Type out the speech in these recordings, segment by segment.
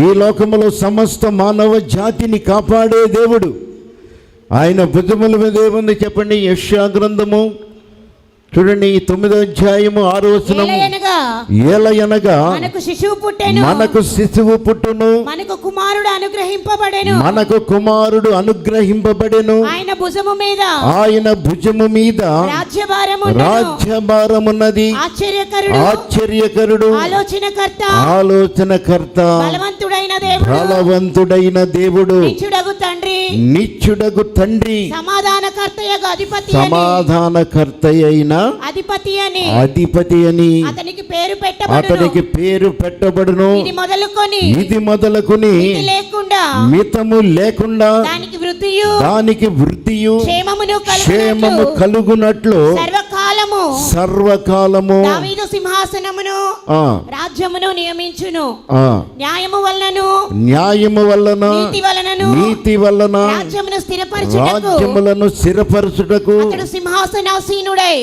ఈ లోకములో సమస్త మానవ జాతిని కాపాడే దేవుడు. ఆయన భుజముల మీద ఏముంది చెప్పండి? యెషయా గ్రంథము చూడండి, 9వ అధ్యాయము 6వ వచనం. ఏలయనగా మనకు శిశువు పుట్టెను, మనకు శిశువు పుట్టును, మనకు కుమారుడు అనుగ్రహింపబడెను, మనకు కుమారుడు అనుగ్రహింపబడెను. ఆయన భుజము మీద, ఆయన భుజము మీద రాజ్యభారమున్నది. ఆశ్చర్యకరుడు, ఆలోచనకర్త, బలవంతుడైన దేవుడు, నిత్యుడగు తండ్రి, సమాధానకర్తయైన అధిపతి అని అతనికి పేరు పెట్టబడును. ఇది మొదలుకొని మితము లేకుండా దానికి వృద్ధియు క్షేమము కలుగునట్లు సర్వకాలము దావీదు సింహాసనమును రాజ్యమును నియమించును. న్యాయము వలన నీతి వలన రాజ్యములను స్థిరపరచుటకు అతడు సింహాసనాసీనుడై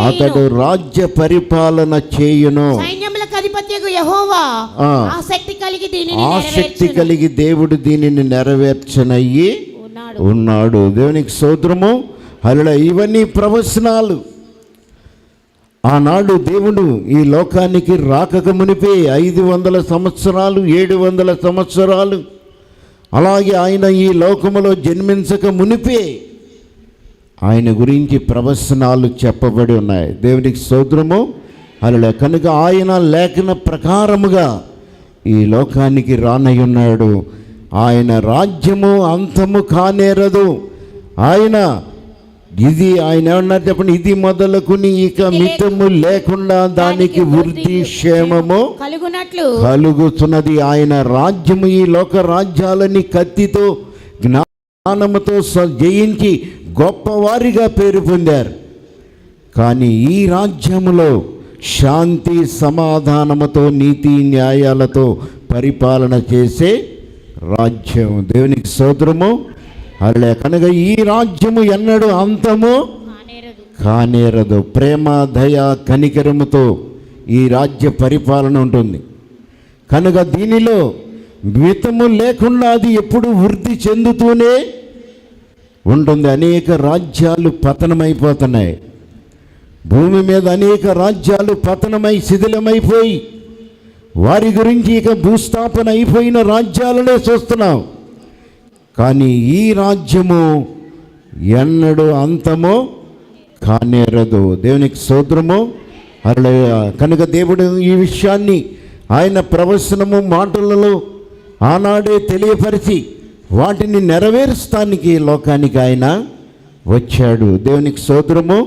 అతడు రాజ్య పరిపాలన చేయును. సైన్యములకు అధిపతియగు యెహోవా ఆసక్తి కలిగి దేవుడు దీనిని నెరవేర్చనయ్యి ఉన్నాడు. దేవునికి స్తోత్రము. హల్లెలూయా. ఇవన్నీ ప్రవచనాలు. ఆనాడు దేవుడు ఈ లోకానికి రాకక మునిపే 500 సంవత్సరాలు 700 సంవత్సరాలు, అలాగే ఆయన ఈ లోకములో జన్మించక మునిపే ఆయన గురించి ప్రవచనాలు చెప్పబడి ఉన్నాయి. దేవునికి స్తోత్రము. హల్లెలూయా. కనుక ఆయన లేఖన ప్రకారముగా ఈ లోకానికి రానయ్యున్నాడు. ఆయన రాజ్యము అంతము కానేరదు. ఆయన ఏమన్నారు చెప్పండి? ఇది మొదలుకుని ఇక మితము లేకుండా దానికి వృద్ధి క్షేమము కలుగుతున్నది. ఆయన రాజ్యము ఈ లోక రాజ్యాలని కత్తితో జ్ఞానముతో జయించి గొప్పవారిగా పేరు పొందారు. కానీ ఈ రాజ్యములో శాంతి సమాధానముతో నీతి న్యాయాలతో పరిపాలన చేసే రాజ్యం. దేవునికి స్తోత్రము. అలా కనుక ఈ రాజ్యము ఎన్నడూ అంతము కానేరదు. ప్రేమ దయ కనికరముతో ఈ రాజ్య పరిపాలన ఉంటుంది. కనుక దీనిలో మితము లేకుండా అది ఎప్పుడు వృద్ధి చెందుతూనే ఉంటుంది. అనేక రాజ్యాలు పతనమైపోతున్నాయి. భూమి మీద అనేక రాజ్యాలు పతనమై శిథిలమైపోయి వారి గురించి ఇక భూస్థాపన అయిపోయిన రాజ్యాలనే చూస్తున్నాం. కానీ ఈ రాజ్యము ఎన్నడూ అంతమో కానేరదు. దేవునికి స్తోత్రము. హల్లెలూయా. కనుక దేవుడు ఈ విషయాన్ని ఆయన ప్రవచనము మాటలలో ఆనాడే తెలియపరిచి వాటిని నెరవేర్చడానికి లోకానికి ఆయన వచ్చాడు. దేవునికి స్తోత్రము.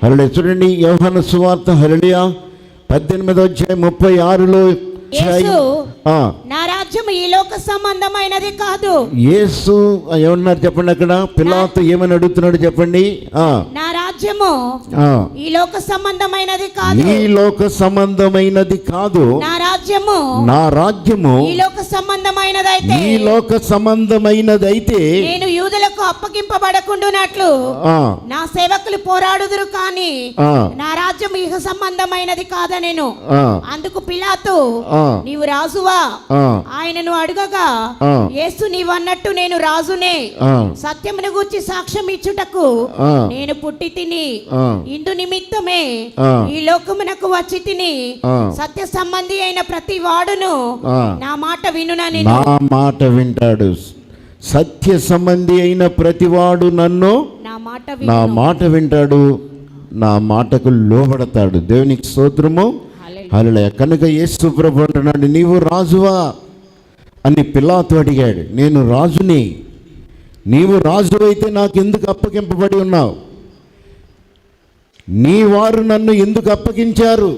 హల్లెలూయా. చూడండి, యోహాను సువార్త 18వ అధ్యాయం 36లో నా రాజ్యం ఈ లోక సంబంధమైనది కాదు. యేసు ఏమన్నారు చెప్పండి? అక్కడ పిలాతు ఏమని అడుగుతున్నాడు చెప్పండి? నా రాజ్యము ఈ లోక సంబంధమైనది కాదు. ఈ లోక సంబంధమైనది కాదు. నా రాజ్యము ఈ లోక సంబంధమైనదైతే నేను యూదులకు అప్పగింపబడకుండునట్లు నా సేవకులు పోరాడుదురు, కానీ నా రాజ్యం ఇహ సంబంధమైనది కాదనెను. అందుకు పిలాతు, నీవు రాజువా? ఆయనను అడుగగా, యేసు నీవన్నట్టు నేను రాజునే. సత్యమును గూర్చి సాక్ష్యం ఇచ్చుటకు నేను పుట్టి తిని, ఇందు నిమిత్తమే ఈ లోకమునకు వచ్చి తిని. సత్య సంబంధి అయిన ప్రతి వాడును నా మాట వినునని. నా మాట వింటాడు. సత్య సంబంధి అయిన ప్రతివాడు నన్ను నా మాట వింటాడు, నా మాటకు లోబడతాడు. దేవునికి స్తోత్రము. హల్లెలూయా. కనుక యేసు ప్రభు అంటున్నాడు, నీవు రాజువా అని పిలాతు అడిగాడు. నేను రాజుని. నీవు రాజు అయితే నాకు ఎందుకు అప్పగింపబడి ఉన్నావు? నీ వారు నన్ను ఎందుకు అప్పగించారు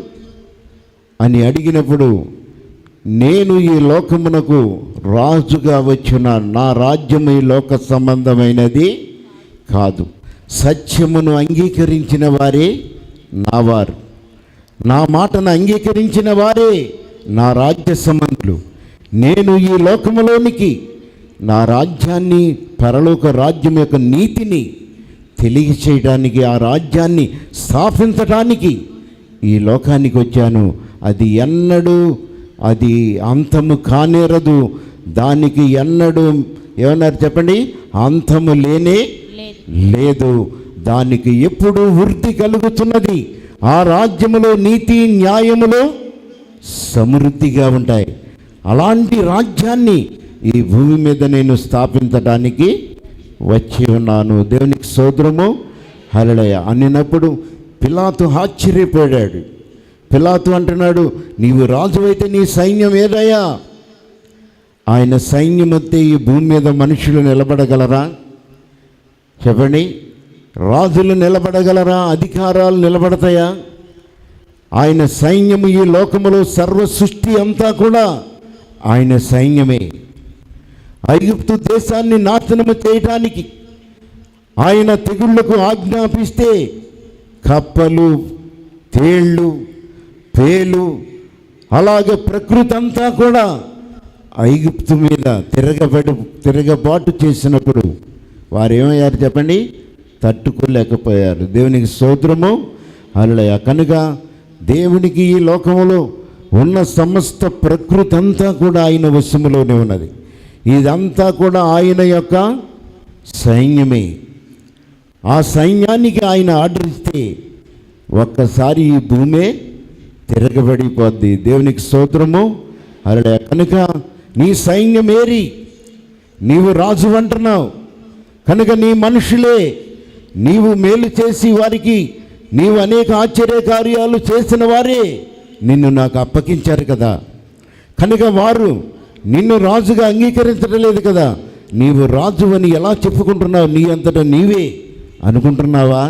అని అడిగినప్పుడు, నేను ఈ లోకమునకు రాజుగా వచ్చిన, నా రాజ్యము ఈ లోక సంబంధమైనది కాదు. సత్యమును అంగీకరించిన వారే నా వారు, నా మాటను అంగీకరించిన వారే నా రాజ్య సంబంధులు. నేను ఈ లోకములోనికి నా రాజ్యాన్ని, పరలోక రాజ్యం యొక్క నీతిని తెలియచేయడానికి, ఆ రాజ్యాన్ని స్థాపించడానికి ఈ లోకానికి వచ్చాను. అది ఎన్నడూ అది అంతము కానేరదు, దానికి ఎన్నడూ ఏమన్నారు చెప్పండి, అంతము లేనే లేదు, దానికి ఎప్పుడు వృద్ధి కలుగుతున్నది. ఆ రాజ్యములో నీతి న్యాయములు సమృద్ధిగా ఉంటాయి. అలాంటి రాజ్యాన్ని ఈ భూమి మీద నేను స్థాపించడానికి వచ్చి ఉన్నాను. దేవునికి స్తోత్రము, హల్లెలూయా అనినప్పుడు పిలాతు ఆశ్చర్యపోయాడు. పిలాతు అంటున్నాడు, నీవు రాజు అయితే నీ సైన్యం ఏదయ్యా? ఆయన సైన్యం వస్తే ఈ భూమి మీద మనుషులు నిలబడగలరా? చెప్పండి, రాజులు నిలబడగలరా? అధికారాలు నిలబడతాయా? ఆయన సైన్యము ఈ లోకములో సర్వ సృష్టి అంతా కూడా ఆయన సైన్యమే. ఐగుప్తు దేశాన్ని నాశనము చేయటానికి ఆయన తెగుళ్లకు ఆజ్ఞాపిస్తే కప్పలు, తేళ్ళు, పేలు, అలాగే ప్రకృతి అంతా కూడా ఐగుప్తు మీద తిరగబాటు చేసినప్పుడు వారు ఏమయ్యారు చెప్పండి, తట్టుకోలేకపోయారు. దేవునికి స్తోత్రము, హల్లెలూయా. కనుక దేవునికి ఈ లోకములో ఉన్న సమస్త ప్రకృతి అంతా కూడా ఆయన వశములోనే ఉన్నది. ఇదంతా కూడా ఆయన యొక్క సైన్యమే. ఆ సైన్యానికి ఆయన ఆర్డర్ ఇస్తే ఒక్కసారి ఈ భూమే తిరగబడిపోద్ది. దేవునికి స్తోత్రము, హల్లెలూయా. కనుక నీ సైన్యం ఏరి, నీవు రాజు అంటున్నావు కనుక నీ మనుషులే, నీవు మేలు చేసి వారికి నీవు అనేక ఆశ్చర్య కార్యాలు చేసిన వారే నిన్ను నాకు అప్పగించారు కదా. కనుక వారు నిన్ను రాజుగా అంగీకరించడం లేదు కదా. నీవు రాజు అని ఎలా చెప్పుకుంటున్నావు? నీ అంతటా నీవే అనుకుంటున్నావా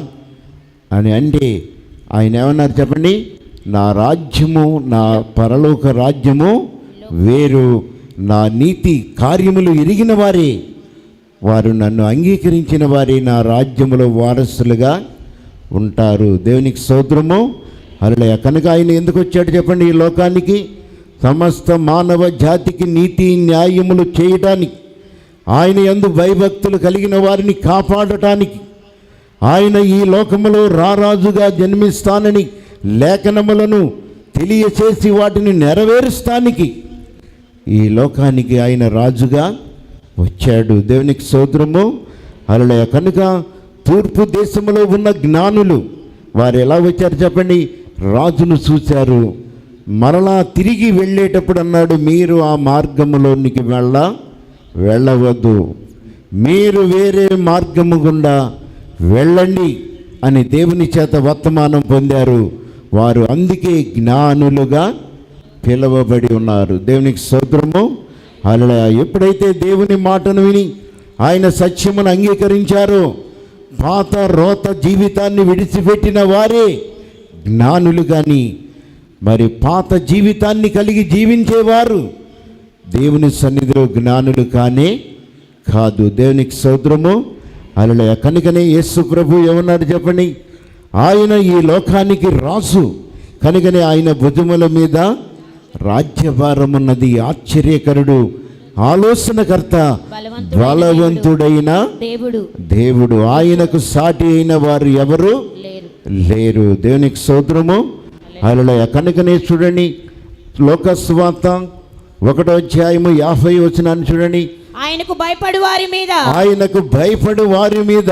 అని అంటే ఆయన ఏమన్నారు చెప్పండి, నా రాజ్యము, నా పరలోక రాజ్యము వేరు, నా నీతి కార్యములు ఎరిగిన వారే, వారు నన్ను అంగీకరించిన వారే నా రాజ్యములో వారసులుగా ఉంటారు. దేవునికి స్తోత్రము, హల్లెలూయా. కనుక ఆయన ఎందుకు వచ్చాడు చెప్పండి ఈ లోకానికి? సమస్త మానవ జాతికి నీతి న్యాయములు చేయడానికి, ఆయన యందు భయభక్తులు కలిగిన వారిని కాపాడటానికి, ఆయన ఈ లోకములో రారాజుగా జన్మిస్తానని లేఖనములను తెలియచేసి వాటిని నెరవేరుస్తానికి ఈ లోకానికి ఆయన రాజుగా వచ్చాడు. దేవునికి స్తోత్రము, హల్లెలూయా. కనుక తూర్పు దేశంలో ఉన్న జ్ఞానులు వారు ఎలా వచ్చారు చెప్పండి, రాజును చూశారు. మరలా తిరిగి వెళ్ళేటప్పుడు అన్నాడు, మీరు ఆ మార్గములోనికి వెళ్ళవద్దు, మీరు వేరే మార్గము గుండా వెళ్ళండి అని దేవుని చేత వర్తమానం పొందారు. వారు అందుకే జ్ఞానులుగా పిలువబడి ఉన్నారు. దేవునికి స్తోత్రము, హల్లెలూయా. ఎప్పుడైతే దేవుని మాటను విని ఆయన సత్యమును అంగీకరించారో, పాత రోత జీవితాన్ని విడిచిపెట్టిన వారే జ్ఞానులు. కానీ మరి పాత జీవితాన్ని కలిగి జీవించేవారు దేవుని సన్నిధిలో జ్ఞానులు కాదు. దేవునికి స్తోత్రము, హల్లెలూయా. కనుకనే యేసు ప్రభు ఏమన్నాడు చెప్పండి, ఆయన ఈ లోకానికి రాజు కనుకనే ఆయన భుజముల మీద రాజ్యభారం ఉన్నది. ఆశ్చర్యకరుడు, ఆలోచనకర్త, బలవంతుడైన దేవుడు, ఆయనకు సాటి అయిన వారు ఎవరు లేరు. దేవునికి స్తోత్రము, హల్లెలూయా. కనుకనే చూడండి లోకసువార్త 1వ అధ్యాయము 50వ వచనాన్ని చూడండి. ఆయనకు భయపడు వారి మీద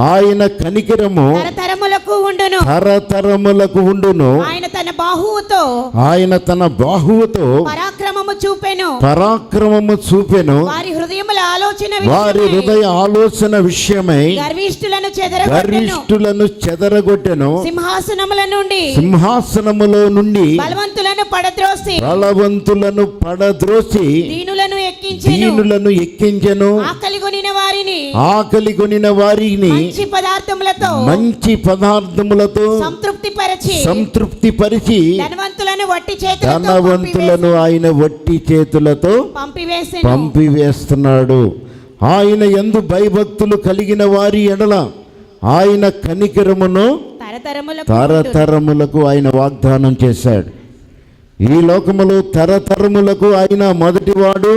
ఆయన కనికరము తరతరములకు ఉండును. ఆయన తన బాహువుతో పరాక్రమము చూపెను. వారి హృదయ ఆలోచన విషయమై గర్విష్ఠులను చెదరగొట్టెను. సింహాసనములో నుండి బలవంతులను పడద్రోసి దీనులను ఎక్కించెను. ఆకలి కొనిన వారిని మంచి పదార్థములతో సంతృప్తి పరిచి ధనవంతులను ఆయన వట్టి చేతులతో పంపివేస్తున్నాడు. ఆయన యందు భయభక్తులు కలిగిన వారి ఎడల ఆయన కనికరమును తరతరములకు ఆయన వాగ్దానం చేశాడు. ఈ లోకములో తరతరములకు ఆయన మొదటివాడు,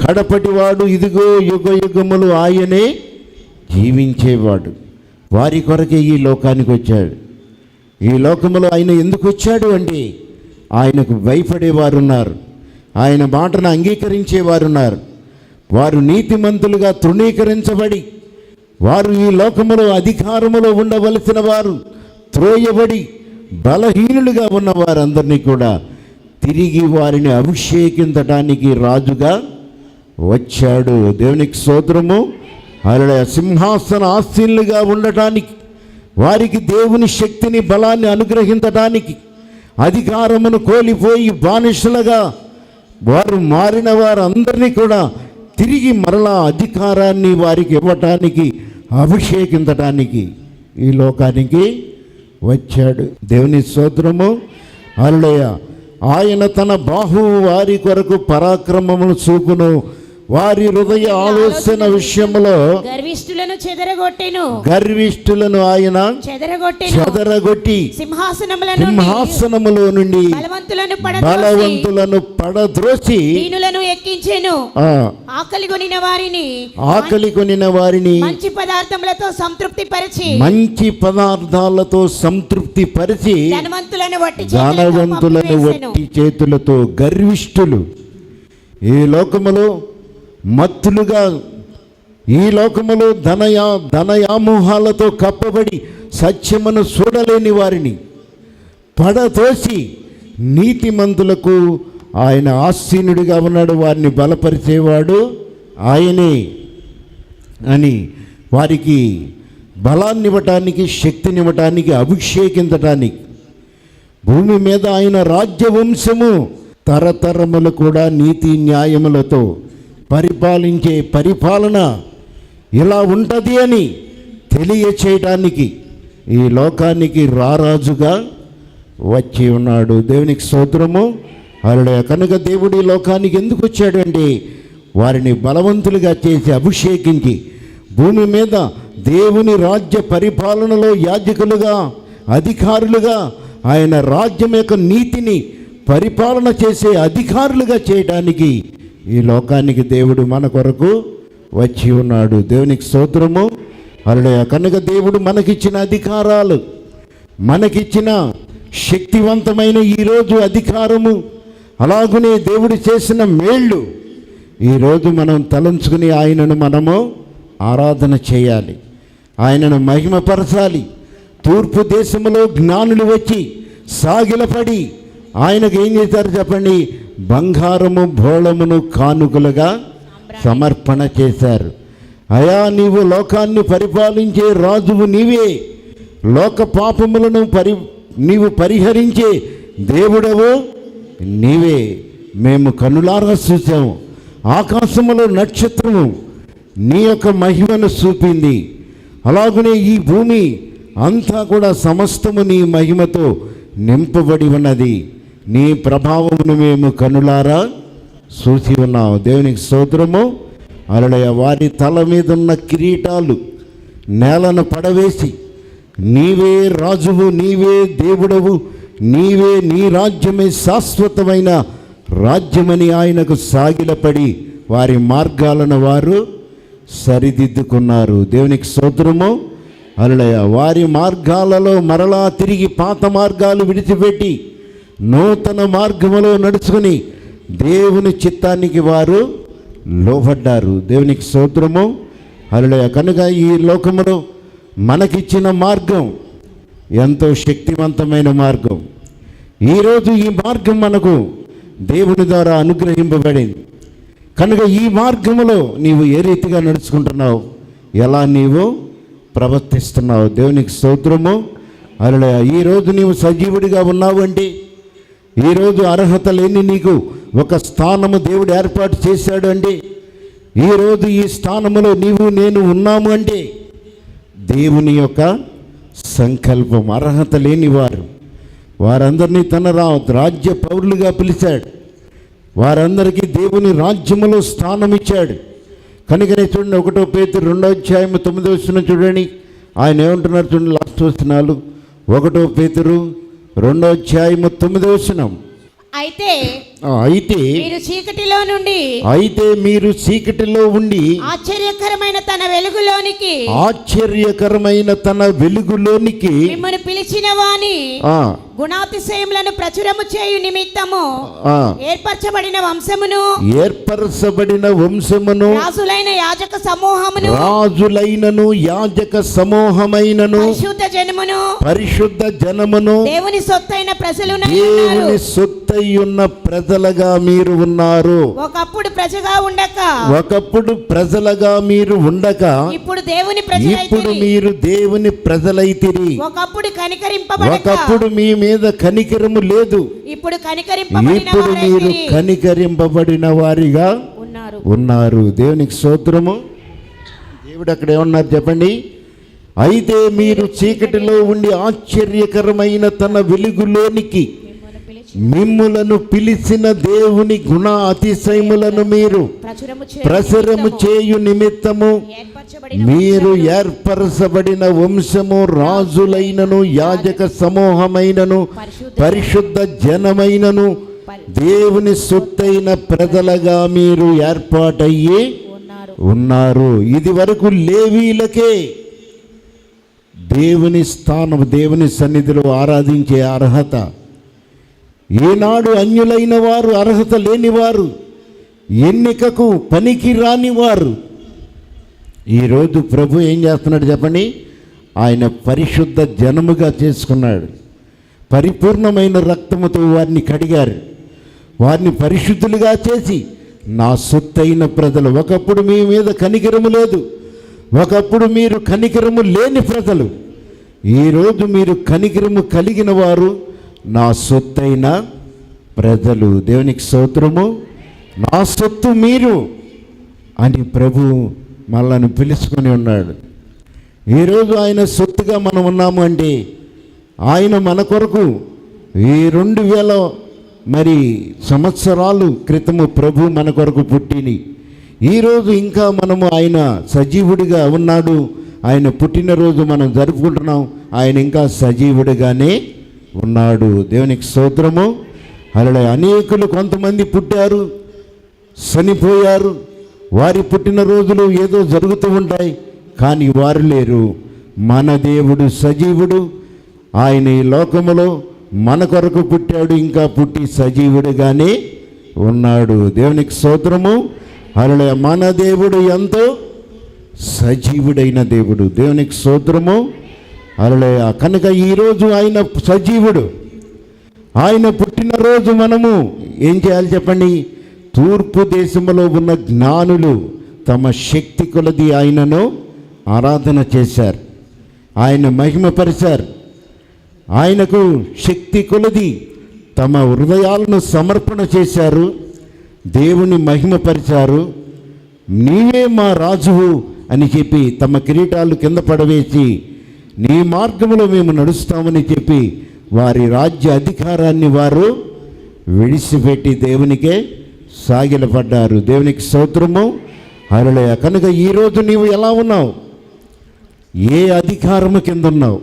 కడపటివాడు, ఇదిగో యుగ యుగములు ఆయనే జీవించేవాడు. వారి కొరకే ఈ లోకానికి వచ్చాడు. ఈ లోకములో ఆయన ఎందుకు వచ్చాడు అంటే ఆయనకు భయపడేవారు ఉన్నారు, ఆయన మాటను అంగీకరించేవారు ఉన్నారు. వారు నీతిమంతులుగా తృణీకరించబడి, వారు ఈ లోకములో అధికారములో ఉండవలసిన వారు త్రోయబడి బలహీనులుగా ఉన్న వారందరినీ కూడా తిరిగి వారిని అభిషేకించడానికి రాజుగా వచ్చాడు. దేవునికి స్తోత్రము. ఆయన సింహాసన ఆసీనులుగా ఉండటానికి, వారికి దేవుని శక్తిని బలాన్ని అనుగ్రహించడానికి, అధికారమును కోల్పోయి బానిసలుగా వారు మారిన వారందరినీ కూడా తిరిగి మరలా అధికారాన్ని వారికి ఇవ్వటానికి, అభిషేకించటానికి ఈ లోకానికి వచ్చాడు. దేవుని స్తోత్రము. హల్లెలూయా. ఆయన తన బాహువు వారి కొరకు పరాక్రమమును చూపును, వారి హృదయ ఆలోచన విషయంలో గర్విష్ఠులను ఆయన చెదరగొట్టి సింహాసనములో నుండి బలవంతులను పడద్రోసి ఆకలి కొనిన వారిని మంచి పదార్థాలతో సంతృప్తి పరిచి ధనవంతులను వట్టి చేతులతో గర్విష్ఠులు, ఈ లోకములో మత్తులుగా, ఈ లోకములో ధనయామోహాలతో కప్పబడి సత్యమును చూడలేని వారిని పడతోసి నీతిమంతులకు ఆయన ఆసీనుడిగా ఉన్నాడు, వారిని బలపరిచేవాడు ఆయనే అని వారికి బలాన్ని ఇవ్వటానికి, శక్తినివ్వటానికి, అభిషేకించటానికి భూమి మీద ఆయన రాజ్యవంశము తరతరములు కూడా నీతి న్యాయములతో పరిపాలించే పరిపాలన ఇలా ఉంటుంది అని తెలియచేయడానికి ఈ లోకానికి రారాజుగా వచ్చి ఉన్నాడు. దేవునికి స్తోత్రము. హల్లెలూయా. కనుక దేవుడు ఈ లోకానికి ఎందుకు వచ్చాడు అంటే వారిని బలవంతులుగా చేసి అభిషేకించి భూమి మీద దేవుని రాజ్య పరిపాలనలో యాజకులుగా, అధికారులుగా, ఆయన రాజ్యం యొక్క నీతిని పరిపాలన చేసే అధికారులుగా చేయడానికి ఈ లోకానికి దేవుడు మన కొరకు వచ్చి ఉన్నాడు. దేవునికి స్తోత్రము. హల్లెలూయా. కనుక దేవుడు మనకిచ్చిన అధికారాలు, మనకిచ్చిన శక్తివంతమైన ఈరోజు అధికారము, అలాగనే దేవుడు చేసిన మేళ్ళు ఈరోజు మనం తలంచుకుని ఆయనను మనము ఆరాధన చేయాలి, ఆయనను మహిమపరచాలి. తూర్పు దేశంలో జ్ఞానులు వచ్చి సాగిలపడి ఆయనకు ఏం చేశారు చెప్పండి? బంగారము బోళమును కానుకలుగా సమర్పణ చేశారు. అయా, నీవు లోకాన్ని పరిపాలించే రాజువు నీవే, లోక పాపములను నీవు పరిహరించే దేవుడవు నీవే. మేము కనులారా చూసాము, ఆకాశములో నక్షత్రము నీ యొక్క మహిమను చూపింది. అలాగనే ఈ భూమి అంతా కూడా సమస్తము నీ మహిమతో నింపబడి ఉన్నది. నీ ప్రభావమును మేము కనులారా చూసి ఉన్నాము. దేవునికి స్తోత్రము. హల్లెలూయా. వారి తల మీద ఉన్న కిరీటాలు నేలను పడవేసి నీవే రాజువు, నీవే దేవుడవు, నీవే, నీ రాజ్యమే శాశ్వతమైన రాజ్యమని ఆయనకు సాగిలపడి వారి మార్గాలను వారు సరిదిద్దుకున్నారు. దేవునికి స్తోత్రము. హల్లెలూయా. వారి మార్గాలలో మరలా తిరిగి పాత మార్గాలు విడిచిపెట్టి నూతన మార్గములో నడుచుకుని దేవుని చిత్తానికి వారు లోబడ్డారు. దేవునికి స్తోత్రము. హల్లెలూయా. కనుక ఈ లోకములో మనకిచ్చిన మార్గం ఎంతో శక్తివంతమైన మార్గం. ఈరోజు ఈ మార్గం మనకు దేవుని ద్వారా అనుగ్రహింపబడింది. కనుక ఈ మార్గములో నీవు ఏ రీతిగా నడుచుకుంటున్నావు, ఎలా నీవు ప్రవర్తిస్తున్నావు? దేవునికి స్తోత్రము. హల్లెలూయా. ఈరోజు నీవు సజీవుడిగా ఉన్నావు అంటే, ఈరోజు అర్హత లేని నీకు ఒక స్థానము దేవుడు ఏర్పాటు చేశాడు అంటే, ఈరోజు ఈ స్థానములో నీవు నేను ఉన్నాము అంటే దేవుని యొక్క సంకల్పం. అర్హత లేని వారందరినీ తన రాజ్య పౌరులుగా పిలిచాడు. వారందరికీ దేవుని రాజ్యములో స్థానం ఇచ్చాడు. కనుకనే చూడండి, 1 పేతురు 2:9 చూడండి, ఆయన ఏమంటున్నారు చూడండి, లాస్ట్ వచనాలు. 1 పేతురు 2:9. అయితే మీరు చీకటిలో నుండి ఆశ్చర్యకరమైన తన వెలుగులోనికి మిమ్మల్ని పిలిచిన వాని గుణాతిశయములను ప్రచురము చేయు నిమిత్తము ఏర్పరచబడిన వంశమును రాజులైన యాజక సమూహమును పరిశుద్ధ జనమును దేవుని సొత్తైన ప్రజలుగా మీరు ఉన్నారు. ఒకప్పుడు ప్రజలుగా మీరు ఉండక ఇప్పుడు మీరు దేవుని ప్రజలైతిరి. ఒకప్పుడు మీ మీద కనికరము లేదు, ఇప్పుడు మీరు కనికరింపబడిన వారిగా ఉన్నారు. దేవునికి స్తోత్రము. దేవుడు అక్కడ ఏమన్నారు చెప్పండి? అయితే మీరు చీకటిలో ఉండి ఆశ్చర్యకరమైన తన వెలుగులోనికి మిమ్ములను పిలిచిన దేవుని గుణ అతిశయములను మీరు ప్రచురము చేయు నిమిత్తము మీరు ఏర్పరచబడిన వంశము, రాజులైనను యాజక సమూహమైనను పరిశుద్ధ జనమైనను దేవుని సొత్తైన ప్రజలుగా మీరు ఏర్పాటయ్యి ఉన్నారు. ఇది వరకు లేవీలకే దేవుని స్థానం, దేవుని సన్నిధిలో ఆరాధించే అర్హత. ఈనాడు అన్యులైన వారు, అర్హత లేనివారు, ఎన్నికకు పనికి రానివారు, ఈరోజు ప్రభు ఏం చేస్తున్నాడు చెప్పండి? ఆయన పరిశుద్ధ జనముగా చేసుకున్నాడు. పరిపూర్ణమైన రక్తముతో వారిని కడిగారు, వారిని పరిశుద్ధులుగా చేసి నా సొత్తైన ప్రజలు. ఒకప్పుడు మీ మీద కనికరము లేదు, ఒకప్పుడు మీరు కనికరము లేని ప్రజలు. ఈరోజు మీరు కనికరము కలిగిన వారు, నా సొత్తైన ప్రజలు. దేవునికి స్తోత్రము. నా సొత్తు మీరు అని ప్రభు మనల్ని పిలుచుకొని ఉన్నాడు. ఈరోజు ఆయన సొత్తుగా మనం ఉన్నాము అంటే ఆయన మన కొరకు ఈ 2000 సంవత్సరాలు క్రితము ప్రభు మన కొరకు పుట్టిని. ఈరోజు ఇంకా మనము ఆయన సజీవుడిగా ఉన్నాడు. ఆయన పుట్టినరోజు మనం జరుపుకుంటున్నాం. ఆయన ఇంకా సజీవుడిగానే ఉన్నాడు. దేవునికి స్తోత్రము. అలా అనేకులు కొంతమంది పుట్టారు, చనిపోయారు. వారి పుట్టినరోజులు ఏదో జరుగుతూ ఉంటాయి, కానీ వారు లేరు. మన దేవుడు సజీవుడు. ఆయన ఈ లోకములో మన కొరకు పుట్టాడు, ఇంకా పుట్టి సజీవుడిగానే ఉన్నాడు. దేవునికి స్తోత్రము. అలా మన దేవుడు ఎంతో సజీవుడైన దేవుడు. దేవునికి స్తోత్రము. అలా కనుక ఈరోజు ఆయన సజీవుడు. ఆయన పుట్టినరోజు మనము ఏం చేయాలి చెప్పండి? తూర్పు దేశంలో ఉన్న జ్ఞానులు తమ శక్తి కొలది ఆయనను ఆరాధన చేశారు, ఆయన మహిమపరిచారు. ఆయనకు శక్తి కొలది తమ హృదయాలను సమర్పణ చేశారు, దేవుని మహిమపరిచారు. నీవే మా రాజువు అని చెప్పి తమ కిరీటాలు కింద పడవేసి నీ మార్గంలో మేము నడుస్తామని చెప్పి వారి రాజ్య అధికారాన్ని వారు విడిచిపెట్టి దేవునికే సాగిలపడ్డారు. దేవునికి స్తోత్రము. హల్లెలూయ. కనుక ఈరోజు నీవు ఎలా ఉన్నావు? ఏ అధికారము కింద ఉన్నావు?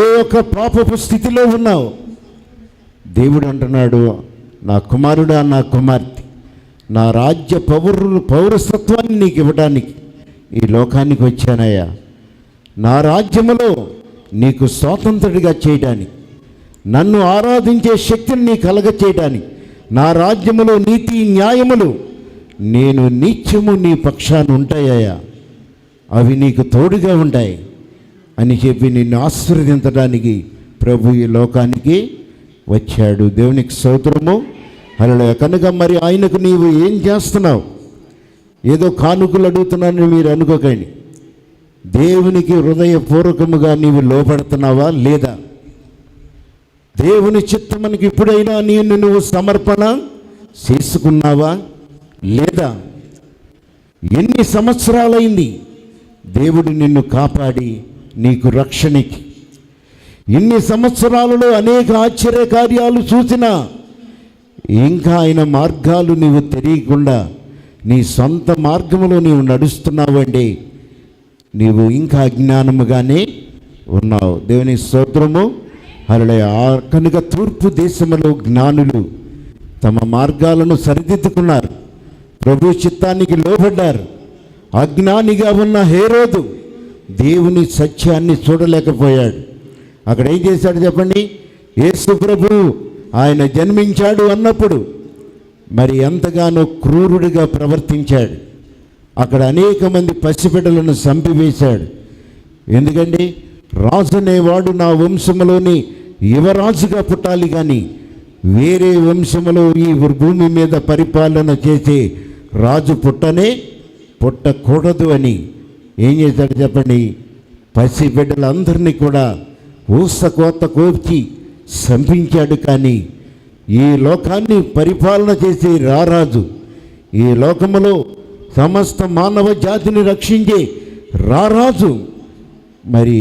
ఏ ఒక్క పాపపు స్థితిలో ఉన్నావు? దేవుడు అంటున్నాడు, నా కుమారుడా, నా కుమార్తె, నా రాజ్య పౌరసత్వాన్ని నీకు ఇవ్వడానికి ఈ లోకానికి వచ్చానయ్యా. నా రాజ్యములో నీకు స్వాతంత్రుడిగా చేయడానికి, నన్ను ఆరాధించే శక్తిని నీ కలగచేయడానికి, నా రాజ్యములో నీతి న్యాయములు నేను నిత్యము నీ పక్షాన ఉంటాయ్యా, అవి నీకు తోడుగా ఉంటాయి అని చెప్పి నిన్ను ఆశీర్వదించడానికి ప్రభు ఈ లోకానికి వచ్చాడు. దేవునికి స్తోత్రము. హల్లెలూయా. కనుక మరి ఆయనకు నీవు ఏం చేస్తున్నావు? ఏదో కానుకలు అడుగుతున్నానని మీరు అనుకోకండి. దేవునికి హృదయపూర్వకముగా నీవు లోపడుతున్నావా లేదా? దేవుని చిత్తమునికి ఇప్పుడైనా నువ్వు సమర్పణ చేసుకున్నావా లేదా? ఎన్ని సంవత్సరాలైంది దేవుడు నిన్ను కాపాడి నీకు రక్షణకి? ఇన్ని సంవత్సరాలలో అనేక ఆశ్చర్య కార్యాలు చూసినా ఇంకా ఆయన మార్గాలు నీవు తెలియకుండా నీ సొంత మార్గంలో నీవు నడుస్తున్నావండి, నీవు ఇంకా అజ్ఞానముగానే ఉన్నావు. దేవుని స్తోత్రము. హల్లెలూయా. కనుక తూర్పు దేశంలో జ్ఞానులు తమ మార్గాలను సరిదిద్దుకున్నారు, ప్రభు చిత్తానికి లోబడ్డారు. అజ్ఞానిగా ఉన్న హేరోదు దేవుని సత్యాన్ని చూడలేకపోయాడు. అక్కడ ఏం చేశాడు చెప్పండి? యేసు ప్రభు ఆయన జన్మించాడు అన్నప్పుడు మరి ఎంతగానో క్రూరుడిగా ప్రవర్తించాడు. అక్కడ అనేక మంది పసిబిడ్డలను చంపివేశాడు. ఎందుకంటే రాజు అనేవాడు నా వంశములోని యువరాజుగా పుట్టాలి, కానీ వేరే వంశములో ఈ భూమి మీద పరిపాలన చేసే రాజు పుట్టకూడదు అని ఏం చేశాడు చెప్పండి? పసిబిడ్డలందరినీ కూడా ఊసకోత కోర్చి చంపించాడు. కానీ ఈ లోకాన్ని పరిపాలన చేసే రారాజు, ఈ లోకములో సమస్త మానవ జాతిని రక్షించే రారాజు మరి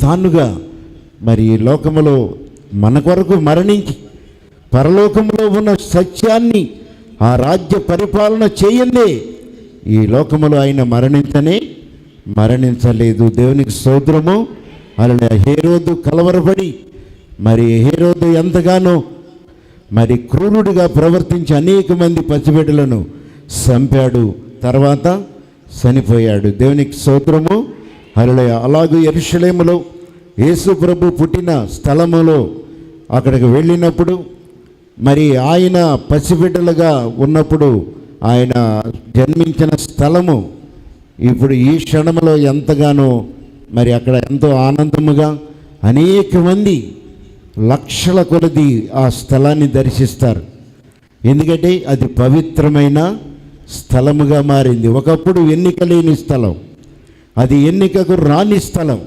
తానుగా మరి ఈ లోకములో మన కొరకు మరణించి పరలోకములో ఉన్న సత్యాన్ని ఆ రాజ్య పరిపాలన చేయందే ఈ లోకములో ఆయన మరణించలేదు. దేవునికి స్తోత్రము. అలా హేరోదు కలవరపడి మరి హేరోదు ఎంతగానో మరి క్రూరుడిగా ప్రవర్తించి అనేక మంది పసిబిడ్డలను చంపాడు, తర్వాత చనిపోయాడు. దేవునికి స్తోత్రము. హల్లెలూయా. అలాగే యెరూషలేములో యేసు ప్రభు పుట్టిన స్థలములో అక్కడికి వెళ్ళినప్పుడు మరి ఆయన పసిబిడ్డలుగా ఉన్నప్పుడు ఆయన జన్మించిన స్థలము ఇప్పుడు ఈ క్షణంలో ఎంతగానో మరి అక్కడ ఎంతో ఆనందముగా అనేక మంది లక్షల కొలది ఆ స్థలాన్ని దర్శిస్తారు. ఎందుకంటే అది పవిత్రమైన స్థలముగా మారింది. ఒకప్పుడు ఎన్నిక లేని స్థలం, అది ఎన్నికకు రాని స్థలం.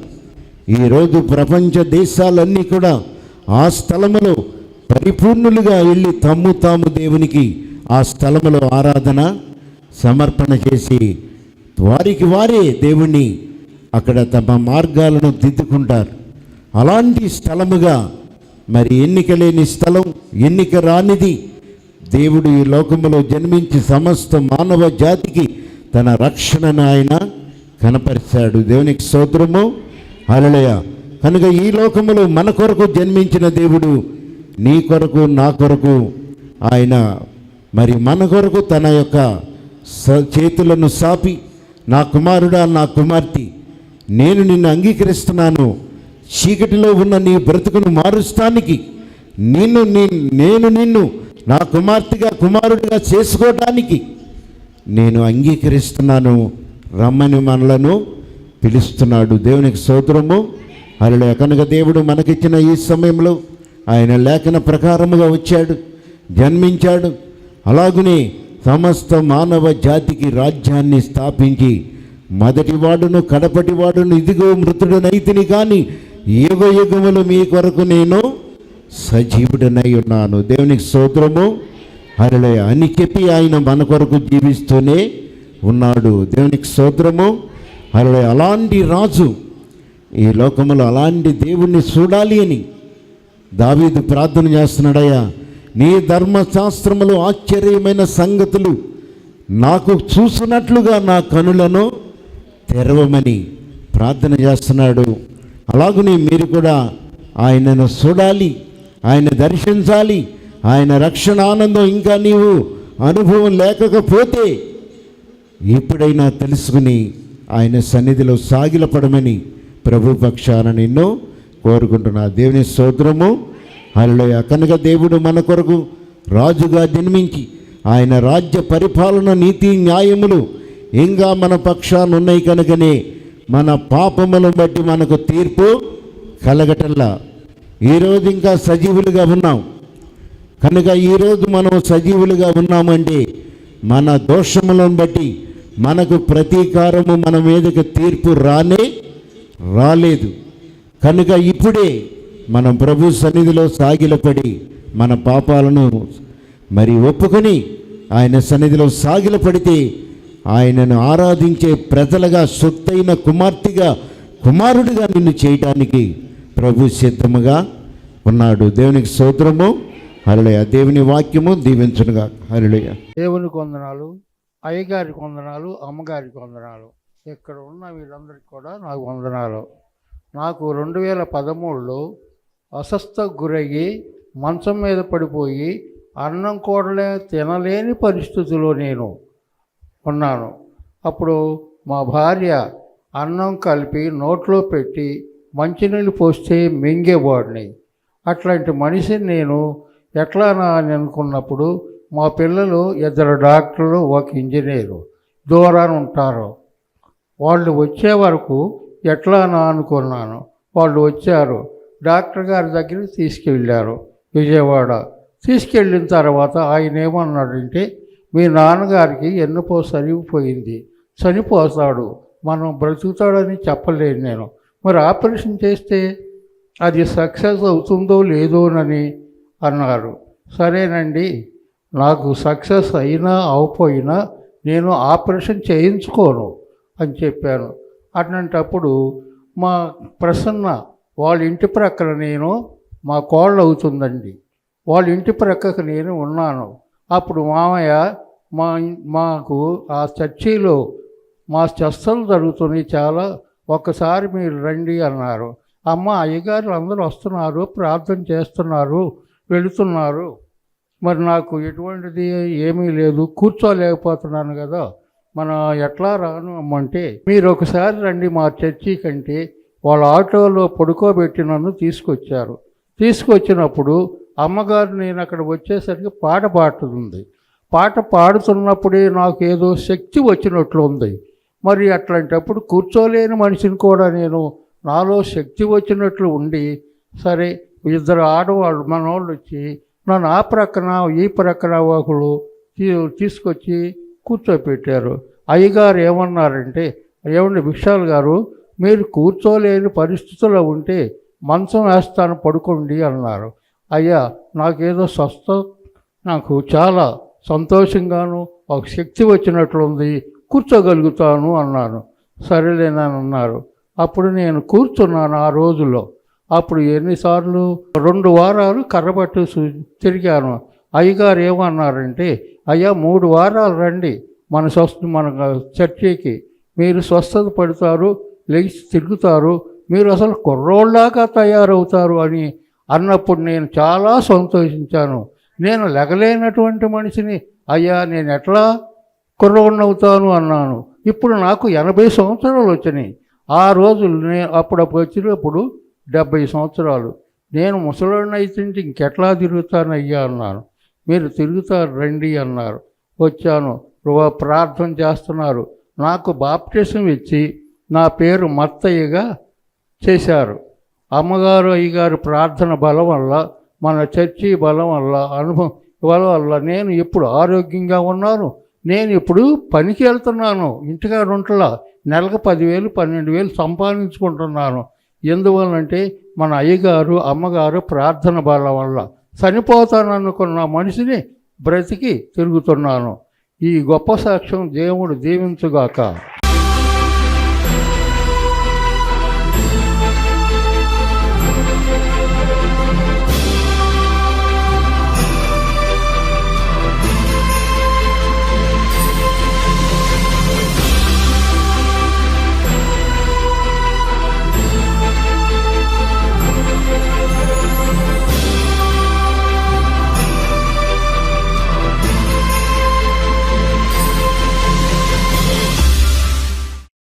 ఈరోజు ప్రపంచ దేశాలన్నీ కూడా ఆ స్థలములో పరిపూర్ణులుగా వెళ్ళి తాము దేవునికి ఆ స్థలములో ఆరాధన సమర్పణ చేసి వారికి వారే దేవుణ్ణి అక్కడ తమ మార్గాలను దిద్దుకుంటారు. అలాంటి స్థలముగా మరి ఎన్నిక లేని స్థలం, ఎన్నిక రానిది దేవుడు ఈ లోకములో జన్మించి సమస్త మానవ జాతికి తన రక్షణను ఆయన కనపరిచాడు. దేవునికి స్తోత్రము. హల్లెలూయా. కనుక ఈ లోకములో మన కొరకు జన్మించిన దేవుడు నీ కొరకు నా కొరకు ఆయన మరి మన కొరకు తన యొక్క చేతులను సాపి, నా కుమారుడా, నా కుమార్తె, నేను నిన్ను అంగీకరిస్తున్నాను, చీకటిలో ఉన్న నీ బ్రతుకును మారుస్తానికి నేను నిన్ను నా కుమార్తెగా కుమారుడిగా చేసుకోవటానికి నేను అంగీకరిస్తున్నాను, రమ్మని మనలను పిలుస్తున్నాడు. దేవునికి స్తోత్రము. హల్లెలూయా. కనుక దేవుడు మనకిచ్చిన ఈ సమయంలో ఆయన లేఖన ప్రకారముగా వచ్చాడు, జన్మించాడు. అలాగునే సమస్త మానవ జాతికి రాజ్యాన్ని స్థాపించి మొదటివాడును కడపటివాడును ఇదిగో మృతుడనైతిని కానీ యుగ యుగములు మీ కొరకు నేను సజీవుడనై ఉన్నాను. దేవునికి స్తోత్రము. హల్లెలూయా అని చెప్పి ఆయన మన కొరకు జీవిస్తూనే ఉన్నాడు. దేవునికి స్తోత్రము. హల్లెలూయా. అలాంటి రాజు ఈ లోకములో అలాంటి దేవుణ్ణి చూడాలి అని దావీదు ప్రార్థన చేస్తున్నాడయ్యా, నీ ధర్మశాస్త్రములు ఆశ్చర్యమైన సంగతులు నాకు చూసినట్లుగా నా కనులను తెరవమని ప్రార్థన చేస్తున్నాడు. అలాగనే మీరు కూడా ఆయనను చూడాలి, ఆయన దర్శించాలి. ఆయన రక్షణ ఆనందం ఇంకా నీవు అనుభవం లేకపోతే ఎప్పుడైనా తెలుసుకుని ఆయన సన్నిధిలో సాగిలపడమని ప్రభు పక్షాన నిన్ను కోరుకుంటున్నా. దేవుని స్తోత్రము. హల్లెలూయా. కనుక దేవుడు మన కొరకు రాజుగా జన్మించి ఆయన రాజ్య పరిపాలన నీతి న్యాయములు ఇంకా మన పక్షాన ఉన్నాయి కనుకనే మన పాపములను బట్టి మనకు తీర్పు కలగటల్లా. ఈరోజు ఇంకా సజీవులుగా ఉన్నాం కనుక ఈరోజు మనం సజీవులుగా ఉన్నామంటే మన దోషములను బట్టి మనకు ప్రతీకారము మన మీదకి తీర్పు రాలేదు. కనుక ఇప్పుడే మనం ప్రభు సన్నిధిలో సాగిలపడి మన పాపాలను మరి ఒప్పుకొని ఆయన సన్నిధిలో సాగిలపడితే ఆయనను ఆరాధించే ప్రజలుగా సొత్తైన కుమార్తెగా కుమారుడిగా నిన్ను చేయటానికి ప్రభు సిద్ధముగా ఉన్నాడు. దేవునికి స్తోత్రము. హల్లెలూయా. దేవుని వాక్యము దీవించునుగా. హల్లెలూయా. దేవునికి వందనాలు, అయ్యగారికి వందనాలు, అమ్మగారికి వందనాలు. ఇక్కడ ఉన్న వీళ్ళందరికీ కూడా నాకు వందనాలు. నాకు 2013లో అస్వస్థకు గురయ్యి మంచం మీద పడిపోయి అన్నం కూడా తినలేని పరిస్థితిలో నేను ఉన్నాను. అప్పుడు మా భార్య అన్నం కలిపి నోట్లో పెట్టి మంచినీళ్ళు పోస్తే మింగేవాడిని. అట్లాంటి మనిషిని నేను ఎట్లానా అని అనుకున్నప్పుడు మా పిల్లలు 2 డాక్టర్లు, 1 ఇంజనీరు దూరాన ఉంటారు. వాళ్ళు వచ్చే వరకు ఎట్లానా అనుకున్నాను. వాళ్ళు వచ్చారు, డాక్టర్ గారి దగ్గరికి తీసుకెళ్ళారు విజయవాడ. తీసుకెళ్ళిన తర్వాత ఆయన ఏమన్నాడంటే, మీ నాన్నగారికి ఎన్నుపో సరిగిపోయింది, చనిపోతాడు, మనం బ్రతుకుతాడని చెప్పలేను నేను. మరి ఆపరేషన్ చేస్తే అది సక్సెస్ అవుతుందో లేదోనని అన్నారు. సరేనండి, నాకు సక్సెస్ అయినా అవపోయినా నేను ఆపరేషన్ చేయించుకోను అని చెప్పాను. అట్లాంటప్పుడు మా ప్రసన్న వాళ్ళ ఇంటి ప్రక్కన నేను, మా కోళ్ళు అవుతుందండి, వాళ్ళ ఇంటి ప్రక్కకు నేను ఉన్నాను. అప్పుడు మామయ్య మాకు ఆ చర్చిలో మా చర్చలు జరుగుతున్నాయి చాలా, ఒక్కసారి మీరు రండి అన్నారు. అమ్మ, అయ్యగారు అందరూ వస్తున్నారు, ప్రార్థన చేస్తున్నారు, వెళుతున్నారు, మరి నాకు ఎటువంటిది ఏమీ లేదు, కూర్చోలేకపోతున్నాను కదా, మనం ఎట్లా రాను అమ్మంటే, మీరు ఒకసారి రండి మా చర్చి కంటే వాళ్ళ ఆటోలో పడుకోబెట్టి నన్ను తీసుకొచ్చారు. తీసుకొచ్చినప్పుడు అమ్మగారు నేను అక్కడ వచ్చేసరికి పాట పాడుతుంది. పాట పాడుతున్నప్పుడే నాకు ఏదో శక్తి వచ్చినట్లు ఉంది. మరి అట్లాంటప్పుడు కూర్చోలేని మనిషిని కూడా నేను నాలో శక్తి వచ్చినట్లు ఉండి, సరే 2 ఆడవాళ్ళు మనోళ్ళు వచ్చి నన్ను ఆ ప్రక్కన ఈ ప్రక్కన ఒకళ్ళు తీసుకొచ్చి కూర్చోపెట్టారు. అయ్యగారు ఏమన్నారంటే, ఏమండి విశాల్ గారు, మీరు కూర్చోలేని పరిస్థితుల్లో ఉంటే మంచం వేస్తాను, పడుకోండి అన్నారు. అయ్యా, నాకేదో నాకు చాలా సంతోషంగాను ఒక శక్తి వచ్చినట్లుంది, కూర్చోగలుగుతాను అన్నాను. సరేలేనని అన్నారు. అప్పుడు నేను కూర్చున్నాను ఆ రోజుల్లో. అప్పుడు ఎన్నిసార్లు 2 వారాలు కర్రబట్టు తిరిగాను. అయ్యగారు ఏమన్నారంటే, అయ్యా 3 వారాలు రండి మన చర్చికి, మీరు స్వస్థత పడతారు, లేచి తిరుగుతారు, మీరు అసలు కుర్రోళ్ళలాగా తయారవుతారు అని అన్నప్పుడు నేను చాలా సంతోషించాను. నేను లెగలేనటువంటి మనిషిని, అయ్యా నేను ఎట్లా కుర్రోడినవుతాను అన్నాను. ఇప్పుడు నాకు 80 సంవత్సరాలు వచ్చినాయి. ఆ రోజులు అప్పుడప్పుడు వచ్చినప్పుడు 70 సంవత్సరాలు. నేను ముసలోడిని అయితే ఇంకెట్లా తిరుగుతానయ్యా అన్నాను. మీరు తిరుగుతారు రండి అన్నారు. వచ్చాను. ప్రార్థన చేస్తున్నారు. నాకు బాప్టిజం ఇచ్చి నా పేరు మత్తయ్యగా చేశారు. అమ్మగారు అయ్యగారు ప్రార్థన బలం వల్ల, మన చర్చి బలం వల్ల, అనుభవం వల్ల నేను ఇప్పుడు ఆరోగ్యంగా ఉన్నాను. నేను ఇప్పుడు పనికి వెళ్తున్నాను, ఇంటికాడ ఉంటలా, నెలకు 10,000 12,000 సంపాదించుకుంటున్నాను. ఎందువల్లంటే మన అయ్యగారు అమ్మగారు ప్రార్థన బలం వల్ల. చనిపోతాననుకున్న మనిషిని బ్రతికి తిరుగుతున్నాను. ఈ గొప్ప సాక్ష్యం దేవుడు దీవించుగాక.